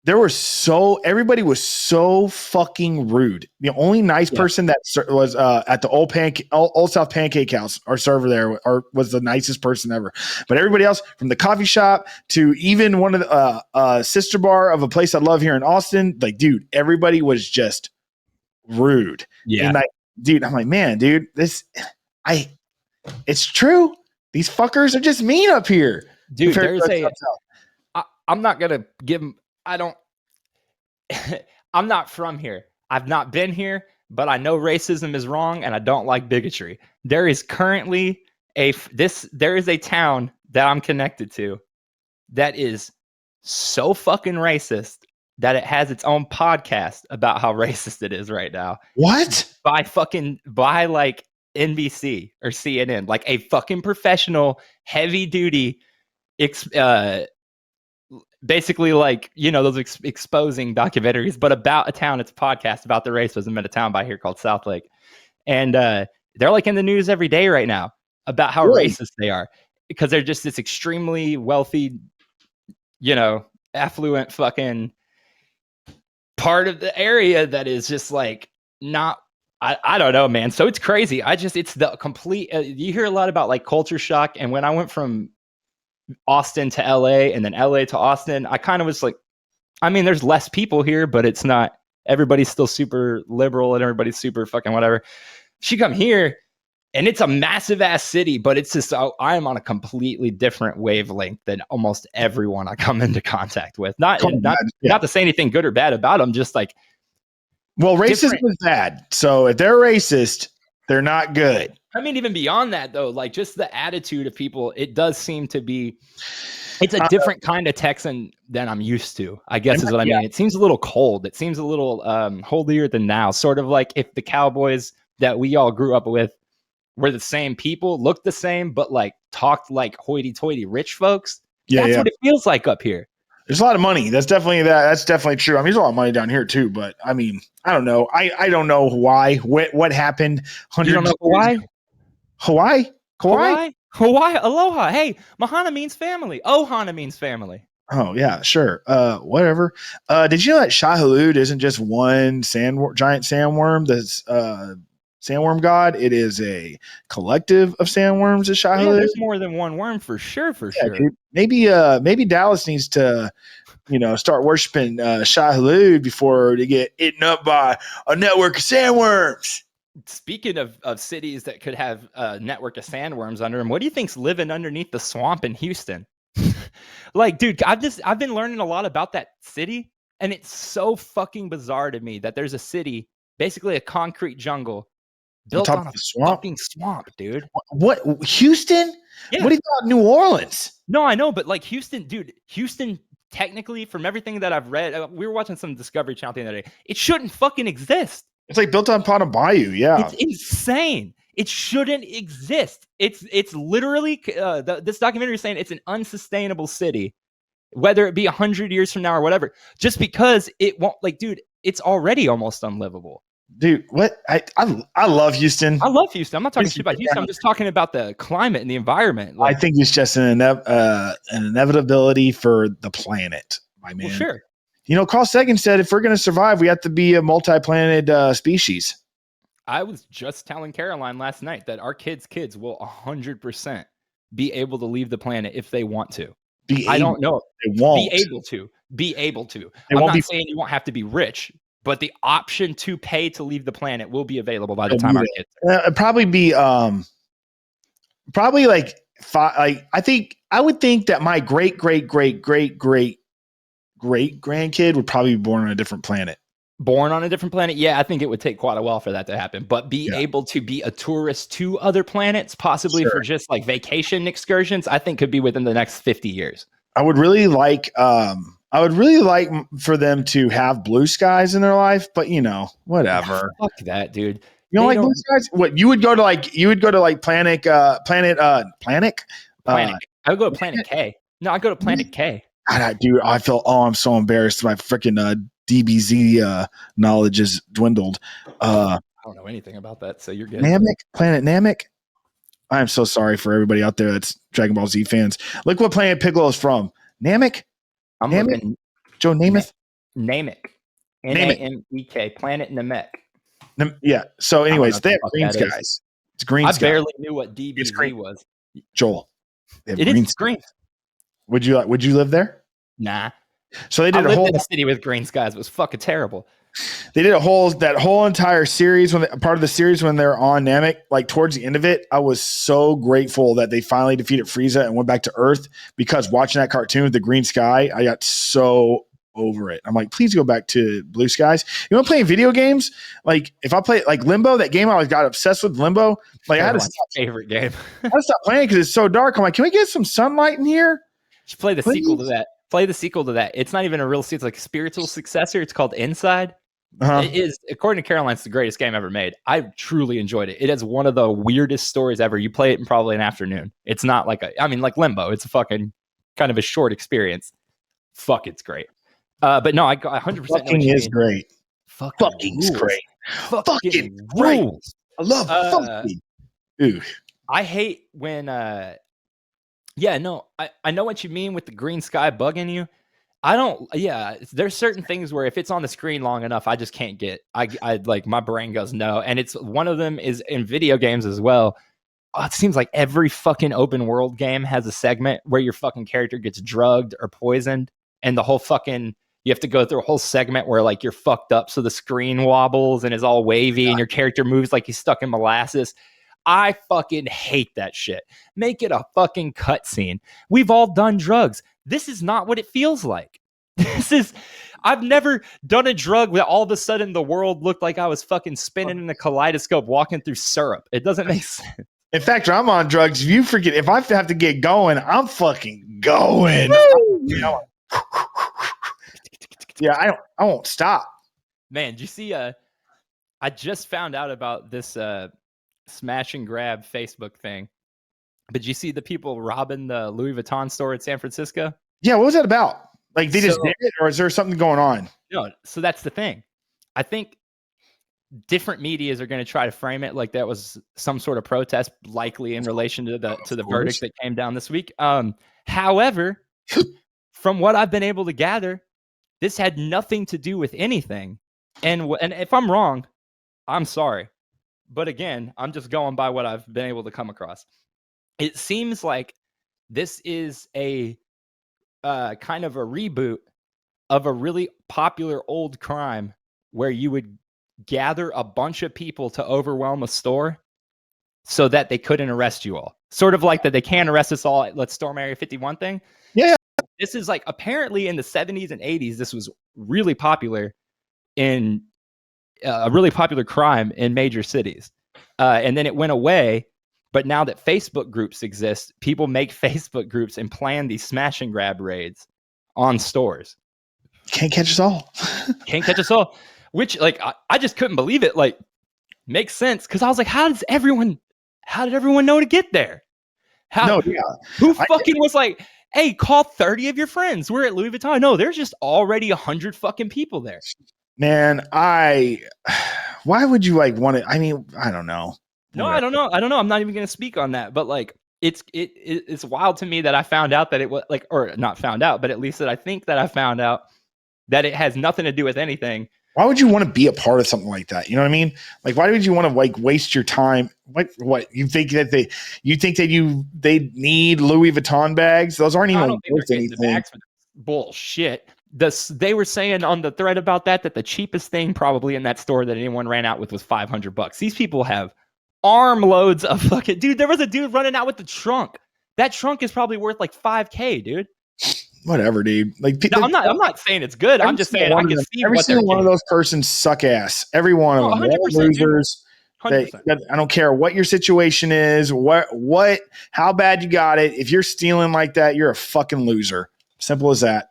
everybody was so fucking rude. The only nice person that was at the Old South Pancake House, our server there, was the nicest person ever. But everybody else, from the coffee shop to even one of the sister bar of a place I love here in Austin, like, dude, everybody was just rude. Yeah, and like, dude, I'm like, man, dude, it's true. These fuckers are just mean up here, dude. I'm not gonna give them. I'm not from here. I've not been here, but I know racism is wrong and I don't like bigotry. There is currently there is a town that I'm connected to that is so fucking racist that it has its own podcast about how racist it is right now. What? By like NBC or CNN, like a fucking professional, heavy duty, basically like, you know, those exposing documentaries, but about a town. It's a podcast about the racism in a town by here called Southlake. And they're like in the news every day right now about how racist they are because they're just this extremely wealthy, you know, affluent fucking part of the area that is just like not, I don't know, man. So it's crazy. It's the complete, you hear a lot about like culture shock. And when I went from Austin to LA and then LA to Austin, I kind of was like, I mean, there's less people here, but it's not, everybody's still super liberal and everybody's super fucking whatever. She come here and it's a massive ass city, but it's just, I am on a completely different wavelength than almost everyone I come into contact with. Not to say anything good or bad about them, just like, well, racism is bad. So if they're racist, they're not good. I mean, even beyond that, though, like just the attitude of people, it does seem to be, it's a different kind of Texan than I'm used to, I guess is what I mean. It seems a little cold. It seems a little holier than thou, sort of like if the Cowboys that we all grew up with were the same people, looked the same, but like talked like hoity-toity rich folks. That's what it feels like up here. There's a lot of money. That's definitely true. I mean, there's a lot of money down here too, but I mean, I don't know. I don't know why. What happened? You don't know why? Hawaii? Aloha. Hey, Mahana means family. Ohana means family. Oh yeah, sure. Whatever. Did you know that Shai Hulud isn't just one giant sandworm? That's sandworm god. It is a collective of sandworms. Is Shai Hulud? There's more than one worm for sure. Dude, maybe Dallas needs to, start worshiping Shai Hulud before they get eaten up by a network of sandworms. Speaking of cities that could have a network of sandworms under them, what do you think's living underneath the swamp in Houston? Like, dude, I've been learning a lot about that city, and it's so fucking bizarre to me that there's a city, basically a concrete jungle, built on a fucking swamp, dude. What, Houston? Yeah. What about New Orleans? No, I know, but like Houston, dude, technically, from everything that I've read, we were watching some Discovery Channel the other day. It shouldn't fucking exist. It's like built on a bayou. Yeah, it's insane. It shouldn't exist. It's literally this documentary is saying it's an unsustainable city, whether it be 100 years from now or whatever. Just because it won't, like, dude, it's already almost unlivable. Dude, what? I love Houston. I love Houston. I'm not talking shit about Houston. I'm just talking about the climate and the environment. Like, I think it's just an inevitability for the planet, my man. Well, sure. Carl Sagan said if we're going to survive, we have to be a multi-planet species. I was just telling Caroline last night that our kids will 100% be able to leave the planet if they want to. I don't know. They won't. Be able to. They I'm won't not saying you won't have to be rich, but the option to pay to leave the planet will be available by the It'll time be our kids are. it'd probably be probably like I would think that my great grandkid would probably be born on a different planet. Born on a different planet? Yeah, I think it would take quite a while for that to happen. But able to be a tourist to other planets, possibly for just like vacation excursions, I think could be within the next 50 years. I would really like for them to have blue skies in their life, but whatever. Fuck that, dude. You don't like blue skies? What, you would go to Planet. I would go to Planet K. No, I'd go to Planet K. God, dude, I'm so embarrassed. My freaking DBZ knowledge has dwindled. I don't know anything about that, so you're good. Planet Namek. I am so sorry for everybody out there that's Dragon Ball Z fans. Look what planet Piccolo is from. Namek? Looking. Joe Namath? Namek. Namek. Planet Namek. Yeah. So anyways, they have green skies. It's green skies. I barely knew what DBZ was. Joel. It is green. Would you live there? Nah. So they did a whole in a city with green skies. It was fucking terrible. They did that whole entire series part of the series when they're on Namek, like towards the end of it. I was so grateful that they finally defeated Frieza and went back to Earth, because watching that cartoon with the green sky, I got so over it. I'm like, please go back to blue skies. Playing video games, like if I play like Limbo, that game I got obsessed with Limbo. Like I had to stop. Favorite game. I had to stop playing because it's so dark. I'm like, can we get some sunlight in here? Just play the sequel to that. Play the sequel to that. It's not even a real sequel. It's like a spiritual successor. It's called Inside. It is, according to Caroline, it's the greatest game ever made. I truly enjoyed it. It has one of the weirdest stories ever. You play it in probably an afternoon. It's not like like Limbo. It's a fucking kind of a short experience. Fuck, it's great. But no, I 100% fucking is great. Fucking's great. Fucking rules. I love fucking. Ooh. I hate when I know what you mean with the green sky bugging you. There's certain things where if it's on the screen long enough, I just can't get. I like my brain goes no, and it's one of them is in video games as well. It seems like every fucking open world game has a segment where your fucking character gets drugged or poisoned, and the whole fucking you have to go through a whole segment where like you're fucked up, so the screen wobbles and is all wavy, and your character moves like he's stuck in molasses. I fucking hate that shit. Make it a fucking cutscene. We've all done drugs. This is not what it feels like. I've never done a drug where all of a sudden the world looked like I was fucking spinning in a kaleidoscope walking through syrup. It doesn't make sense. In fact, I'm on drugs. If you forget, if I have to get going, I'm fucking going. Yeah, I won't stop. Man, did you see? I just found out about this smash and grab Facebook thing. But you see the people robbing the Louis Vuitton store in San Francisco? Yeah, what was that about? Like they just did it, or is there something going on? No, so that's the thing. I think different medias are going to try to frame it like that was some sort of protest, likely in relation to the verdict that came down this week. However, from what I've been able to gather, this had nothing to do with anything. And if I'm wrong, I'm sorry. But again, I'm just going by what I've been able to come across. It seems like this is a kind of a reboot of a really popular old crime where you would gather a bunch of people to overwhelm a store so that they couldn't arrest you all. Sort of like that they can't arrest us all. Let's storm Area 51 thing. Yeah. This is like apparently in the 70s and 80s, this was really popular in a really popular crime in major cities. And then it went away. But now that Facebook groups exist, people make Facebook groups and plan these smash and grab raids on stores. Can't catch us all. Can't catch us all. Which, like, I just couldn't believe it. Like, makes sense. Because I was like, how did everyone know to get there? Who fucking was like, hey, call 30 of your friends. We're at Louis Vuitton. No, there's just already 100 fucking people there. Man, why would you like want to? I mean, I don't know. No, I don't know. I'm not even going to speak on that. But like, it's wild to me that I found out that it was like, or not found out, but at least that I think that I found out that it has nothing to do with anything. Why would you want to be a part of something like that? You know what I mean? Like, why would you want to like waste your time? What you think that they need Louis Vuitton bags? Those aren't even worth anything. Bullshit. They were saying on the thread about that the cheapest thing probably in that store that anyone ran out with was $500. These people have armloads of fucking dude. There was a dude running out with the trunk. That trunk is probably worth like $5,000, dude. Whatever, dude. Like, no, I'm not saying it's good. I'm just saying I can see every single one of those persons suck ass. Every one of them, 100%, losers. I don't care what your situation is, how bad you got it. If you're stealing like that, you're a fucking loser. Simple as that.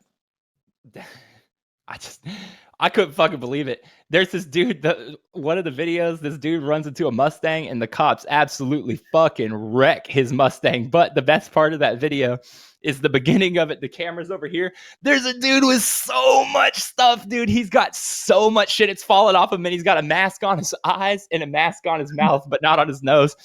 I couldn't fucking believe it. There's this dude, one of the videos, this dude runs into a Mustang and the cops absolutely fucking wreck his Mustang. But the best part of that video is the beginning of it. The camera's over here. There's a dude with so much stuff, dude. He's got so much shit. It's falling off him, and he's got a mask on his eyes and a mask on his mouth, but not on his nose.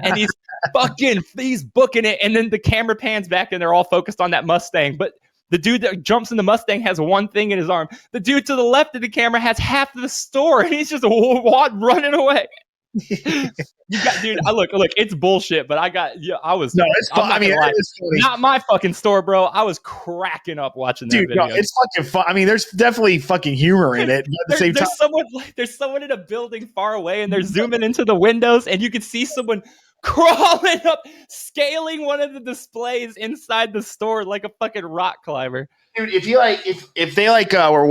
And he's booking it. And then the camera pans back and they're all focused on that Mustang. But the dude that jumps in the Mustang has one thing in his arm. The dude to the left of the camera has half of the store, and he's just running away. Dude, look, it's bullshit, but it's fun. I mean, not my fucking store, bro. I was cracking up watching that video. No, it's fucking fun. I mean, there's definitely fucking humor in it. But at the same time, there's someone in a building far away, and they're zooming into the windows, and you can see someone crawling up, scaling one of the displays inside the store like a fucking rock climber. Dude, if they were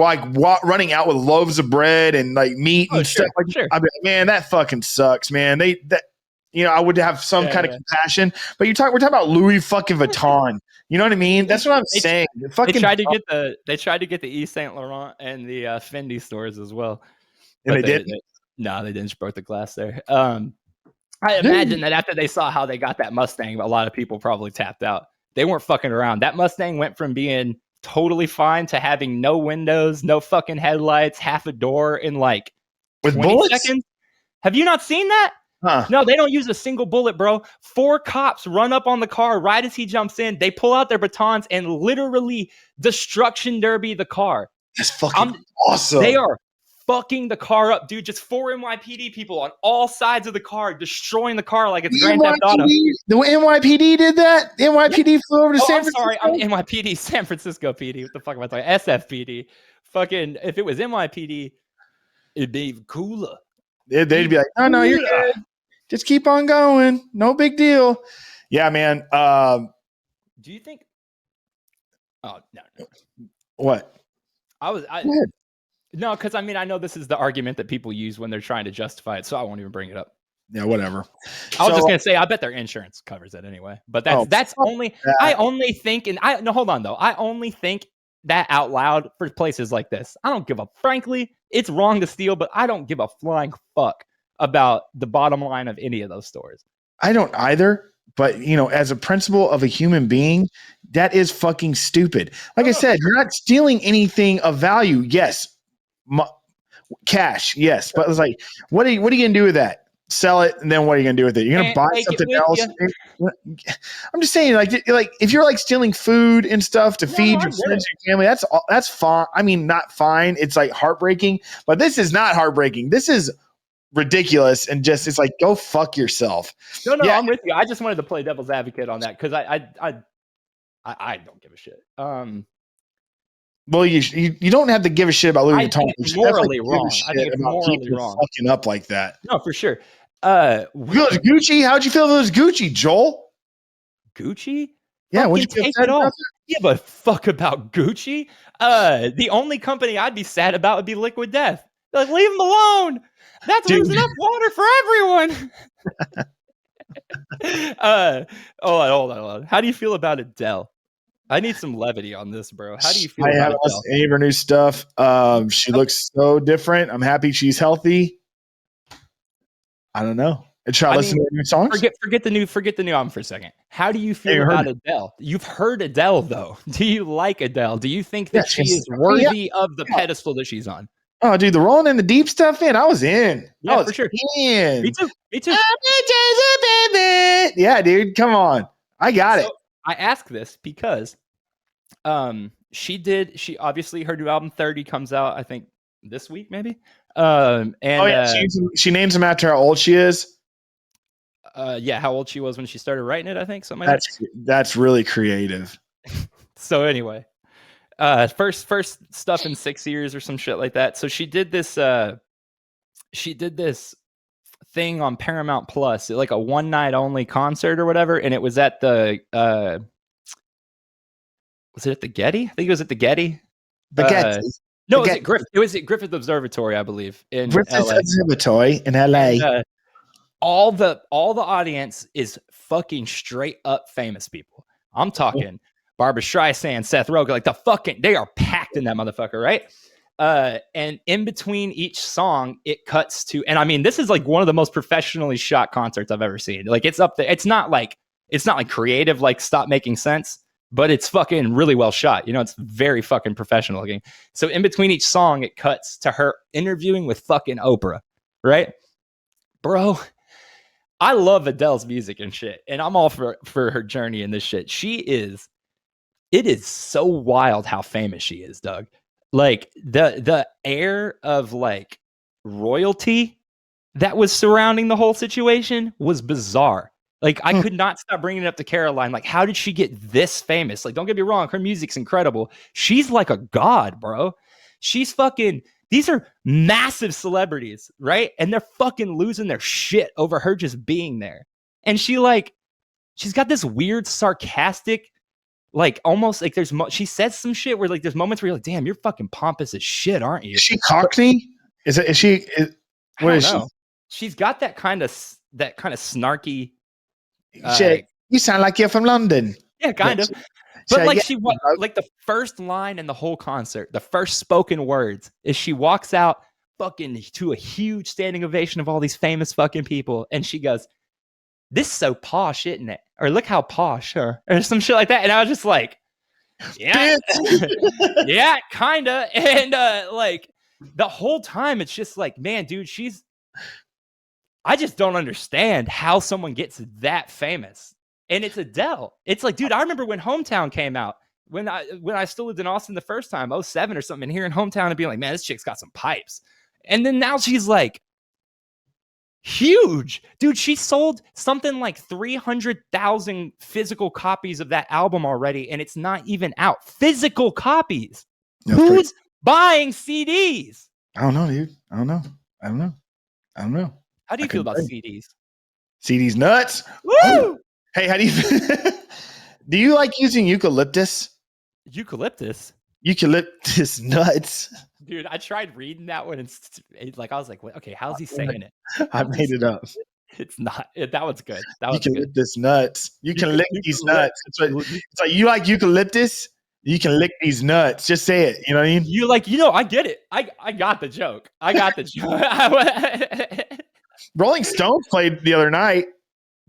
running out with loaves of bread and like meat and stuff, I'd be like, man, that fucking sucks, man. I would have some kind of compassion. But we're talking about Louis fucking Vuitton. You know what I mean? That's what I'm saying. They tried to get the Yves Saint Laurent and the Fendi stores as well. And they didn't. No, they didn't. Just broke the glass there. I imagine that after they saw how they got that Mustang, a lot of people probably tapped out. They weren't fucking around. That Mustang went from being totally fine to having no windows, no fucking headlights, half a door in like with 20 bullets? seconds. Have you not seen that? Huh. No, they don't use a single bullet, bro. 4 cops run up on the car right as he jumps in. They pull out their batons and literally destruction derby the car. That's fucking awesome. They are fucking the car up, dude. Just 4 NYPD people on all sides of the car, destroying the car like it's Grand Theft Auto. The NYPD did that? The NYPD flew over to San Francisco? Sorry, I'm NYPD, San Francisco PD. What the fuck am I talking? SFPD. Fucking, if it was NYPD, it'd be cooler. They'd be like, no, you're good. Just keep on going. No big deal. Yeah, man. Do you think? Oh, no. What? No, because I mean, I know this is the argument that people use when they're trying to justify it, so I won't even bring it up. Yeah, whatever. I was just gonna say, I bet their insurance covers it anyway. But that's only. I only think, hold on though. I only think that out loud for places like this. I don't give a. Frankly, it's wrong to steal, but I don't give a flying fuck about the bottom line of any of those stores. I don't either. But, as a principle of a human being, that is fucking stupid. Like I said, you're not stealing anything of value. Yes. Cash. Yes. But it's like, what are you going to do with that? Sell it. And then what are you going to do with it? You're going to buy something else. I'm just saying, like if you're like stealing food and stuff to feed your friends, your family, that's fine. I mean, not fine. It's like heartbreaking, but this is not heartbreaking. This is ridiculous, and just it's like, go fuck yourself. No, I'm with you. I just wanted to play devil's advocate on that because I don't give a shit. Well, you don't have to give a shit about Louis Vuitton. It's morally wrong. I think it's morally wrong. Fucking up like that. No, for sure. Gucci. How'd you feel if it was Gucci, Joel? Gucci? Yeah, what'd you feel about that? Give a fuck about Gucci. The only company I'd be sad about would be Liquid Death. Like, leave them alone. That's losing enough water for everyone. Hold on. How do you feel about Adele? I need some levity on this, bro. How do you feel about Adele? I haven't listened to any of her new stuff. She looks so different. I'm happy she's healthy. I don't know. Try listening to her new songs. Forget the new album for a second. How do you feel about Adele? You've heard Adele, though. Do you like Adele? Do you think that she is worthy of the pedestal that she's on? Oh, dude, the Rolling in the Deep stuff, man, I was in. Yeah, for sure. In. Me too. Yeah, dude, come on. I got it. I ask this because She obviously, her new album 30 comes out, I think this week, maybe. She names him after how old she is. How old she was when she started writing it, I think, something like that's really creative. So anyway, first stuff in 6 years or some shit like that. So she did this thing on Paramount Plus, like a one night only concert or whatever, and it was at the was it at the Getty? I think it was at the Getty. The Getty. No, it was at Griffith Observatory, I believe, in LA. Observatory in LA. And, all the audience is fucking straight up famous people. I'm talking Barbra Streisand, Seth Rogen, like they are packed in that motherfucker, right? And in between each song, it cuts to, and I mean, this is like one of the most professionally shot concerts I've ever seen. Like, it's up there. It's not like creative, like Stop Making Sense, but it's fucking really well shot. You know, it's very fucking professional looking. So in between each song, it cuts to her interviewing with fucking Oprah, right? Bro, I love Adele's music and shit, and I'm all for her journey in this shit. It is so wild how famous she is, Doug. Like, the air of like royalty that was surrounding the whole situation was bizarre. Like, I could not stop bringing it up to Caroline. Like, how did she get this famous? Like, don't get me wrong, her music's incredible. She's like a god, bro. She's fucking, these are massive celebrities, right? And they're fucking losing their shit over her just being there. And she's got this weird sarcastic, like, almost like she says some shit where like there's moments where you're like, damn, you're fucking pompous as shit, aren't you? Is she Cockney? Is she? What is she? She's got that kind of snarky. Shit, you sound like you're from London. Yeah, kind of. But like, like the first line in the whole concert, the first spoken words is she walks out fucking to a huge standing ovation of all these famous fucking people, and she goes, "This is so posh, isn't it?" Or "Look how posh," or some shit like that. And I was just like, yeah, yeah, kinda. And like the whole time, it's just like, man, dude, I just don't understand how someone gets that famous. And it's Adele. It's like, dude, I remember when Hometown came out, when I still lived in Austin the first time, 07 or something, and here in Hometown and being like, man, this chick's got some pipes. And then now she's like huge. Dude, she sold something like 300,000 physical copies of that album already, and it's not even out. Physical copies. Who's buying CDs? I don't know, dude. I don't know. How do you feel about CDs? CDs nuts. Woo! Oh. Hey, how do you do you like using eucalyptus? Eucalyptus nuts. Dude, I tried reading that one, and like I was like, okay, how's he saying it? I made it up. It's not. That one's good. That one's eucalyptus good. Nuts. You can lick these nuts. It's like, you like eucalyptus? You can lick these nuts. Just say it. You know what I mean? You like, I get it. I got the joke. I got the joke. Rolling Stones played the other night.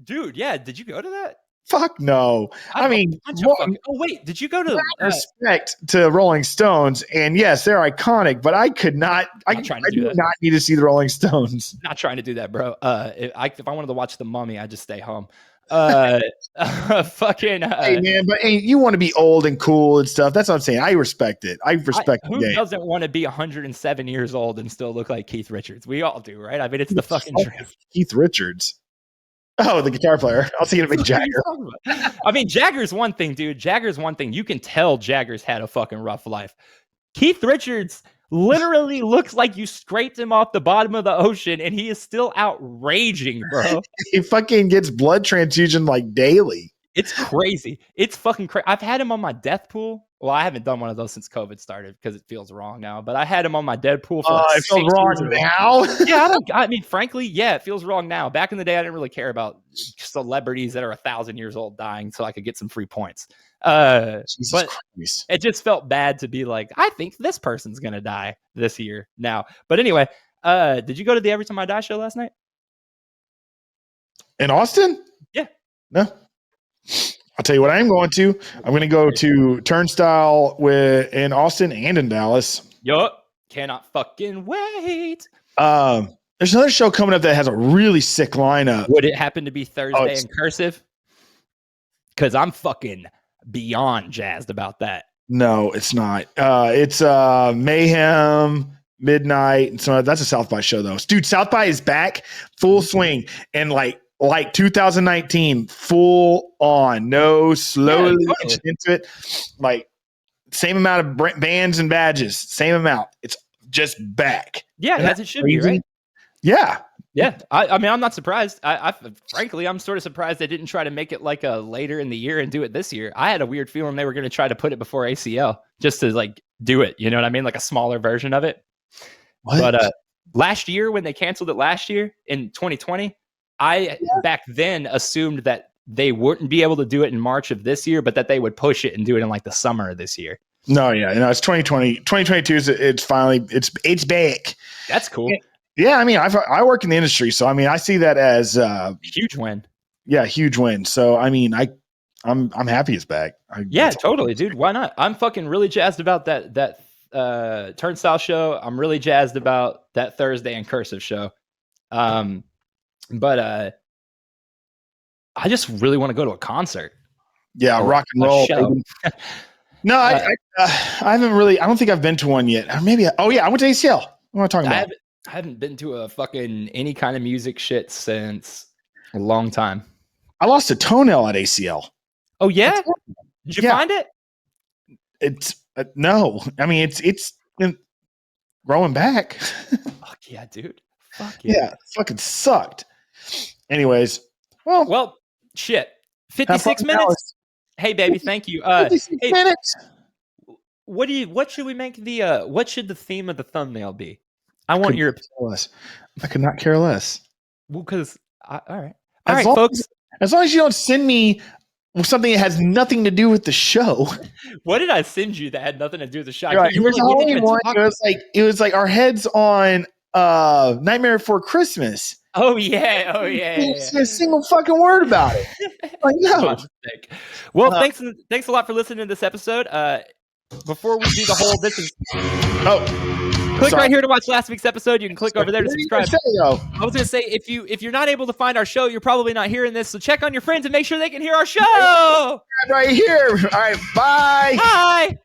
Dude, yeah. Did you go to that? Fuck no. I mean, oh wait, did you go to respect to Rolling Stones? And yes, they're iconic, but I could not. I do not need to see the Rolling Stones. Not trying to do that, bro. If I wanted to watch The Mummy, I'd just stay home. Fucking. Hey man, but you want to be old and cool and stuff. That's what I'm saying. I respect it. I respect. Who doesn't want to be 107 years old and still look like Keith Richards? We all do, right? I mean, it's the fucking truth. Keith Richards. Oh, the guitar player. I was thinking of Mick Jagger. I mean, Jagger's one thing, dude. Jagger's one thing. You can tell Jagger's had a fucking rough life. Keith Richards literally looks like you scraped him off the bottom of the ocean, and he is still out raging, bro. He fucking gets blood transfusion like daily. It's crazy. It's fucking crazy. I've had him on my death pool. Well, I haven't done one of those since COVID started because it feels wrong now. But I had him on my dead pool for it feels wrong now. Yeah, I mean, frankly, yeah, it feels wrong now. Back in the day, I didn't really care about celebrities that are 1,000 years old dying so I could get some free points. But Christ. It just felt bad to be like, I think this person's gonna die this year now. But anyway, did you go to the Every Time I Die show last night? In Austin? Yeah. No. I'll tell you what I'm going to. I'm going to go to Turnstile in Austin and in Dallas. Yup. Cannot fucking wait. There's another show coming up that has a really sick lineup. Would it happen to be Thursday in cursive? Because I'm fucking beyond jazzed about that. No, it's not. It's Mayhem, Midnight, and so that's a South by show though. Dude, South by is back, full swing, and like 2019, full on, no slowly into it. Like same amount of bands and badges, same amount. It's just back. Yeah, as it should be, right? Yeah. Yeah, I mean, I'm not surprised. I frankly, I'm sort of surprised they didn't try to make it like a later in the year and do it this year. I had a weird feeling they were going to try to put it before ACL just to like do it. You know what I mean? Like a smaller version of it. What? But last year when they canceled it last year in 2020, back then assumed that they wouldn't be able to do it in March of this year, but that they would push it and do it in like the summer of this year. No, it's 2020. 2022 it's finally it's back. That's cool. Yeah, I mean, I work in the industry, so I mean, I see that as a huge win. Yeah, huge win. So I mean, I'm happy it's back. Totally, dude. Why not? I'm fucking really jazzed about that Turnstile show. I'm really jazzed about that Thursday and Cursive show. But I just really want to go to a concert. Yeah, rock and roll. No, I haven't really. I don't think I've been to one yet. Or maybe. I went to ACL. What am I talking about? I haven't been to a fucking any kind of music shit since a long time. I lost a toenail at ACL. Oh yeah? Did you find it? It's no. I mean, it's been growing back. Fuck yeah, dude. Fuck yeah. Yeah, it fucking sucked. Anyways, well, shit. 56 minutes. Hey, baby, thank you. 56 minutes. What should we make what should the theme of the thumbnail be? I want your opinion. I could not care less. Well, because all right, folks. As long as you don't send me something that has nothing to do with the show. What did I send you that had nothing to do with the show? Right. It was like our heads on Nightmare Before Christmas. Oh yeah. Didn't say a single fucking word about it. Like, no. Well, thanks a lot for listening to this episode. Before we do the whole, this is click right here to watch last week's episode. You can click over there to subscribe. I was gonna say if you're not able to find our show, you're probably not hearing this. So check on your friends and make sure they can hear our show. Right here. All right. Bye. Bye.